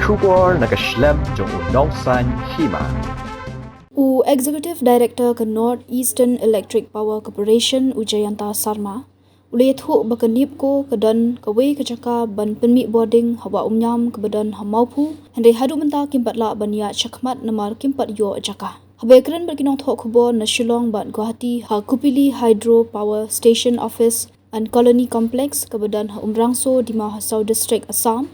Shubor nakaslem jong unongsan Hima. Executive Director ke North Eastern Electric Power Corporation Ujayanta Sarma Ulethu baka Neepco ke dan kawe ke Jaka ban Pynmih Bording hawa Umïam ke badan hamaupu Henry Haduh Mynta kimpatla bania chakmat namar kimpat yo Jaka. Habekren berkinong thok khubor na Shillong ban Guwahati ha Kupili Hydro Power Station Office and Colony Complex ke badan ha Umrangso di Mahasau District Assam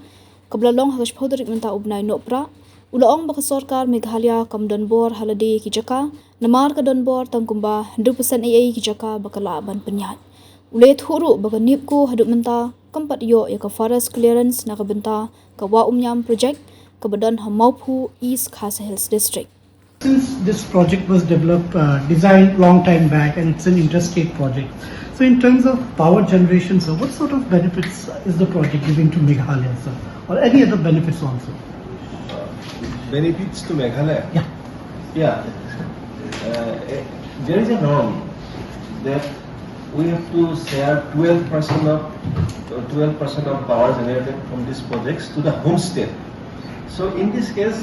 kebelalong ha Kashpaudarik Mynta ubnai nopra Ulaong baka Sorkar Meghalaya kam Donbor halade ki Jaka namar ka Donbor tangkumba 100% AA ki Jaka bakala ban penyat. Ulet huru baka Neepco Haduh Mynta kampat yo ya ka forest clearance na ka benta ka wa Umïam project ka badan hamaupu East Khasa Hills District. Since this project was developed, designed long time back, and it's an interstate project. So in terms of power generation, sir, what sort of benefits is the project giving to Meghalaya, sir? Or any other benefits also? Benefits to Meghalaya? Yeah. Yeah. There is a norm that we have to share 12% of power generated from these projects to the home state. So in this case,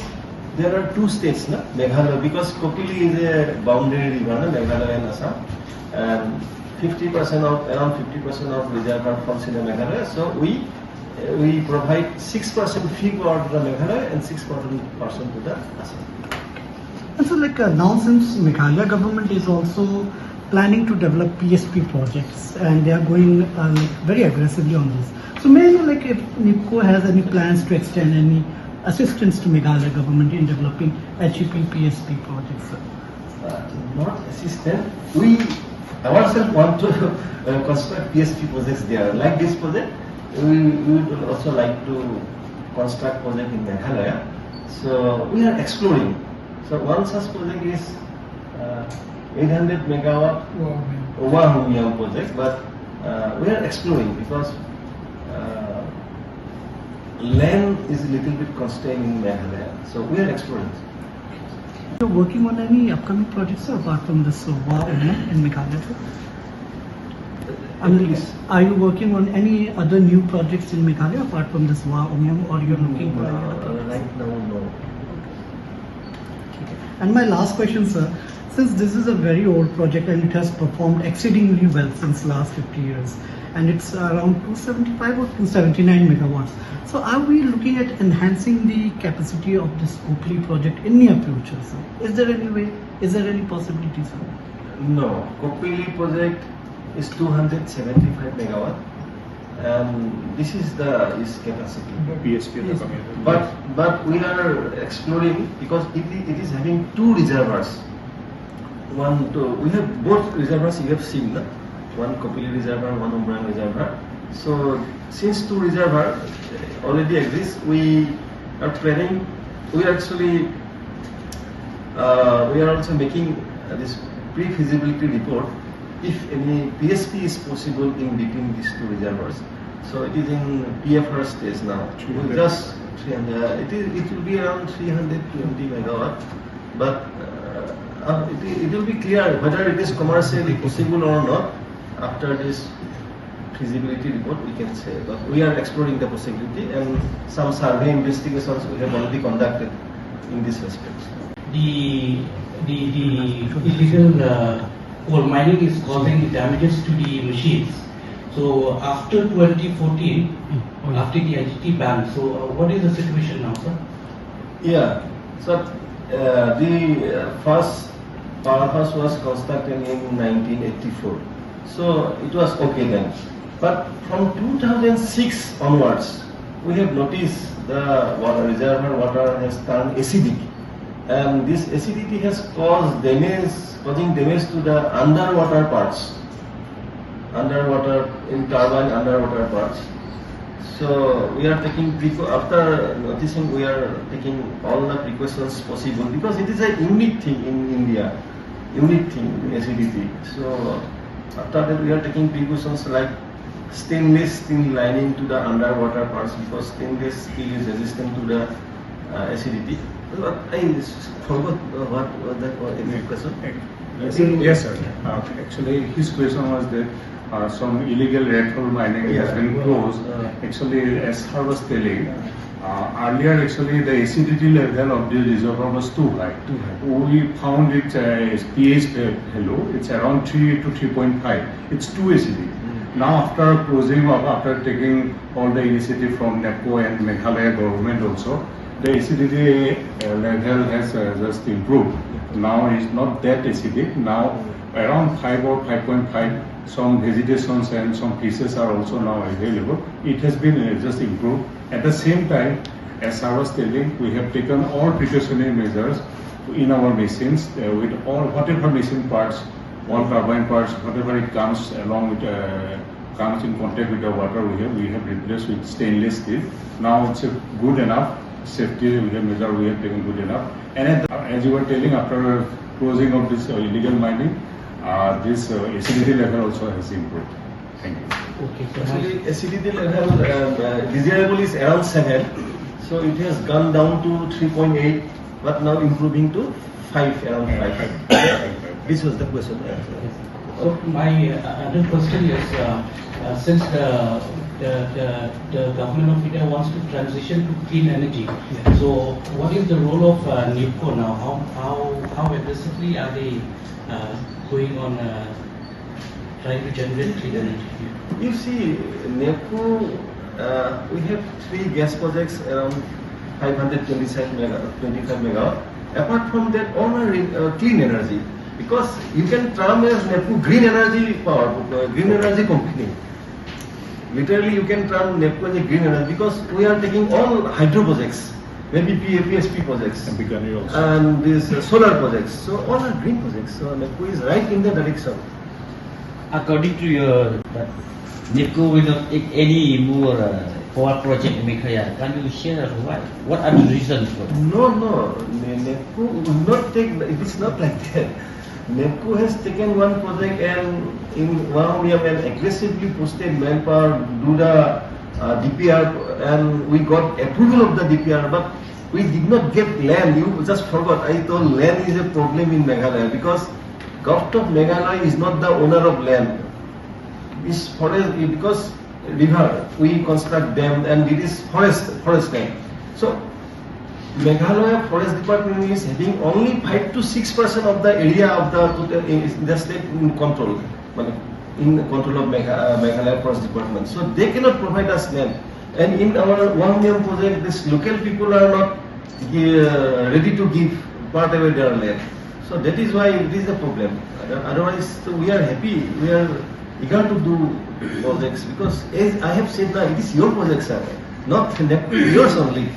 there are two states, na? Meghalaya, because Kopili is a boundary river, na? Meghalaya and Assam, and around 50% of reservoir comes in Meghalaya. So we provide 6% fee power to the Meghalaya and 6% to the Assam. And so now since Meghalaya government is also planning to develop PSP projects and they are going very aggressively on this. So may I know if Neepco has any plans to extend any assistance to Meghalaya government in developing HEP PSP projects, sir? Not assistance. We ourselves want to construct PSP projects there. Like this project, we would also like to construct project in Meghalaya. So we are exploring. So one such project is 800 megawatt Umïam project, but we are exploring because land is a little bit constrained in Meghalaya. So we are exploring. You're working on any upcoming projects, sir, apart from this Umïam in Meghalaya, sir? Are you working on any other new projects in Meghalaya apart from this Umïam, or you're looking for any other projects? Right now, no. And my last question, sir, since this is a very old project and it has performed exceedingly well since last 50 years, and it's around 275 or 279 megawatts. So are we looking at enhancing the capacity of this Kopili project in near future, sir? Is there any way, is there any possibility, sir? No, Kopili project is 275 megawatt, and this is its capacity. PSP Yes. But we are exploring because it is having two reservoirs. We have both reservoirs you have seen, no? One Kopili reservoir, one Umïam reservoir. So since two reservoirs already exist, we are planning. We are actually we are also making this pre-feasibility report if any PSP is possible in between these two reservoirs. So it is in PFR stage now. We just 300. It will be around 320 megawatt, but it will be clear whether it is commercially possible or not. After this feasibility report, we can say. But we are exploring the possibility, and some survey investigations we have already conducted in this respect. The illegal coal mining is causing damages to the machines. So after 2014, after the IGT ban, so what is the situation now, sir? Yeah. So the first powerhouse was constructed in 1984. So it was okay then. But from 2006 onwards, we have noticed the reservoir water has turned acidic. And this acidity has causing damage to the underwater parts. In turbine underwater parts. So we are taking after noticing we are taking all the precautions possible because it is a unique thing in India, acidity. So after that we are taking precautions like stainless steel lining to the underwater parts because stainless steel is resistant to the acidity. But I forgot what that was any question. Yes, sir. Actually, his question was that some illegal red hole mining has Yeah. been closed. Actually, as I was telling, earlier actually the acidity level of the reservoir was too high. We found its pH value, it's around 3 to 3.5. It's too acidic. Now after closing up, after taking all the initiative from Neepco and Meghalaya government also, the acidity level has just improved. Now it's not that acidic. Now around 5 or 5.5. Some vegetations and some pieces are also now available. It has been just improved. At the same time, as I was telling, we have taken all precautionary measures in our machines with all whatever machine parts, all turbine parts, whatever it comes along with comes in contact with the water, we have replaced with stainless steel. Now it's good enough. Safety we have measure we have taken good enough. And as you were telling, after closing of this illegal mining, this acidity level also has improved. Thank you. Okay, so Actually, acidity level desirable is around 7, so it has gone down to 3.8, but now improving to 5, around 5. This was the question. So my other question is, since the government of India wants to transition to clean energy, so what is the role of Neepco now? How aggressively are they going on trying to generate clean energy? You see, Neepco, we have 3 gas projects around 525 megawatt. Apart from that, all are clean energy. Because you can term as Neepco green energy green energy company. Literally, you can term Neepco as a green energy because we are taking all hydro projects, maybe PSP projects, and these solar projects. So all are green projects. So Neepco is right in the direction. According to your Neepco will not take any more power project in Meghalaya. Can you share why? What are the reasons for that? No. Neepco will not take. It is not like that. Neepco has taken one project and in Umïam and aggressively posted manpower, do the DPR, and we got approval of the DPR, but we did not get land. You just forgot. I told land is a problem in Meghalaya because government of Meghalaya is not the owner of land. It's forest because river we construct dam and it is forest land. So Meghalaya Forest Department is having only 5 to 6% of the area of the state in control of Meghalaya Forest Department. So they cannot provide us land. And in our Umïam project, these local people are not ready to give part away their land. So that is why it is a problem. Otherwise, we are happy. We are eager to do projects because, as I have said now, it is your project, sir, not yours only.